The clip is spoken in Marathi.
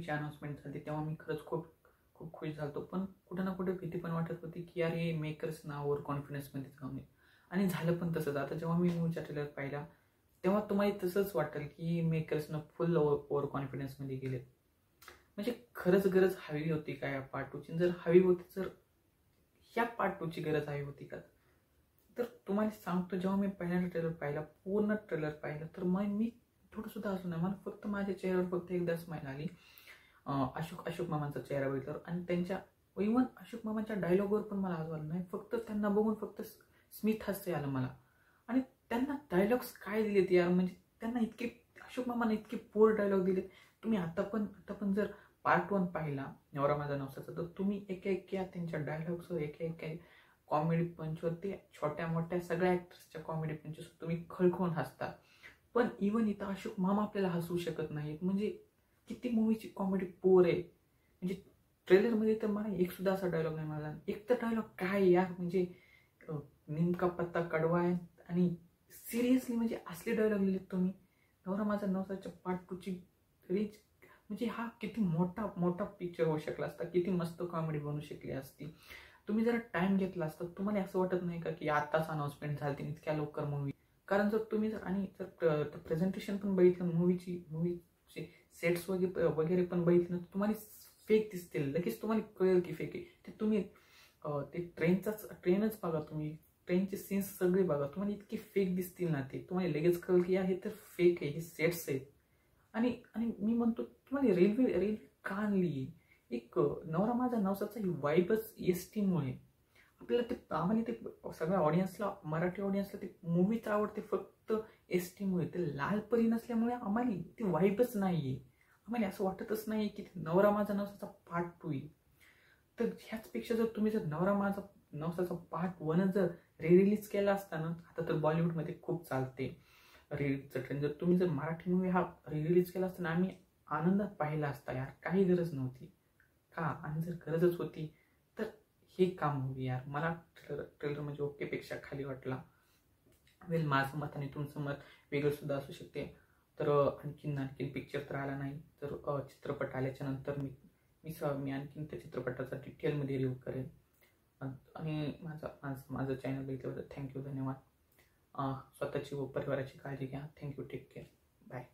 मूवीची अनाउन्समेंट झाली तेव्हा मी खरंच खूप खूप खुश झालो, पण कुठं ना कुठे भीती पण वाटत होती की यार हे मेकर्स ना ओव्हर कॉन्फिडन्समध्ये जाऊ नये. आणि झालं पण तसंच. आता जेव्हा मी मूवीचा ट्रेलर पाहिला तेव्हा तुम्हाला तसंच वाटेल की मेकर्सनं फुल ओव्हर कॉन्फिडन्समध्ये गेलेत. म्हणजे खरंच गरज हवी होती का या पार्ट टूची? जर हवी होती तर ह्या पार्ट टूची गरज हवी होती का? तर तुम्हाला सांगतो, जेव्हा मी पहिल्यांदा ट्रेलर पाहिला, पूर्ण ट्रेलर पाहिला, तर मग मी थोडं सुद्धा असं नाही, मला फक्त माझ्या चेहऱ्यावर फक्त एकदा स्माईल आली. अशोक मामांचा चेहरा बघितल्यावर आणि त्यांच्या इव्हन अशोक मामांच्या डायलॉगवर पण मला हसू आलं नाही. फक्त त्यांना बघून फक्त स्मित हास्य आलं मला. आणि त्यांना डायलॉग्स काय दिलेत यार, म्हणजे त्यांना इतके अशोक मामांना इतके पोर डायलॉग दिलेत. तुम्ही आता पण जर पार्ट 1 पाहिला नवरा माझा नवसाचा, तर तुम्ही एका त्यांच्या डायलॉग्स एका कॉमेडी पंचवर, ते छोट्या मोठ्या सगळ्या ॲक्टर्सच्या कॉमेडी पंचवर तुम्ही खळखळून हसता. पण इव्हन इथं अशोक मामा आपल्याला हसवू शकत नाहीत. म्हणजे किती मूवीची कॉमेडी पोर आहे. म्हणजे ट्रेलरमध्ये तर मला एक सुद्धा असा डायलॉग नाही मिळाला. एक तर डायलॉग काय यार, म्हणजे नेमका पत्ता कडवा आहे. आणि सिरियसली म्हणजे असले डायलॉग लिहिलेत तुम्ही. नवरा माझा नवसाच्या पार्ट 2ची रेंज, म्हणजे हा किती मोठा पिक्चर होऊ शकला असता, किती मस्त कॉमेडी बनवू शकली असती. तुम्ही जरा टाइम घेतला असता. तुम्हाला असं वाटत नाही का की आताच अनाउन्समेंट झाली इतक्या लवकर मूवी? कारण जर तुम्ही जर आणि जर प्रेझेंटेशन पण बघितलं मूवीचे सेट्स वगैरे पण बघितलं तर तुम्हाला फेक दिसतील. लगेच तुम्हाला कळेल की फेक आहे ते. तुम्ही ते ट्रेनच बघा, तुम्ही ट्रेनचे सीन्स सगळे बघा, तुम्हाला इतके फेक दिसतील ना, ते तुम्हाला लगेच कळेल की यार हे तर फेक आहे, हे सेट्स आहेत. आणि आणि मी म्हणतो तुम्हाला रेल्वे का आणली? एक नवरा माझा नवसाचा ही वाईबच एसटी मुळे आपल्याला ते, आम्हाला ते सगळ्या ऑडियन्सला, मराठी ऑडियन्सला ते मूवीच आवडते फक्त एसटी मुळे. ते लाल परी नसल्यामुळे आम्हाला ती वाईबच नाहीये. आम्हाला असं वाटतच नाही की नवरा माझा नवसाचा पार्ट 2 आहे. तर ह्याचपेक्षा जर तुम्ही जर नवरा माझा नवसाचा पार्ट 1 जर रिलीज केला असता ना, आता तर बॉलिवूडमध्ये खूप चालते रिलीजचं ट्रेंड, जर तुम्ही जर मराठी मूवी हा रिलीज केला असता ना, आम्ही आनंदात पाहिला असता यार. काही गरज नव्हती का? आणि जर गरजच होती तर हे काम मूवी यार. मला ट्रेलर म्हणजे ओकेपेक्षा खाली वाटला. वेल, माझं मत आणि तुमचं मत वेगळं सुद्धा असू शकते. तर आणखीन पिक्चर तर आला नाही, तर चित्रपट आल्याच्या नंतर मी आणखीन त्या चित्रपटाचा डिटेलमध्ये रिव्ह्यू करेन. आणि माझं चॅनल बघितल्याबद्दल थँक्यू, धन्यवाद. स्वतःची व परिवाराची काळजी घ्या. Thank you, take care, bye.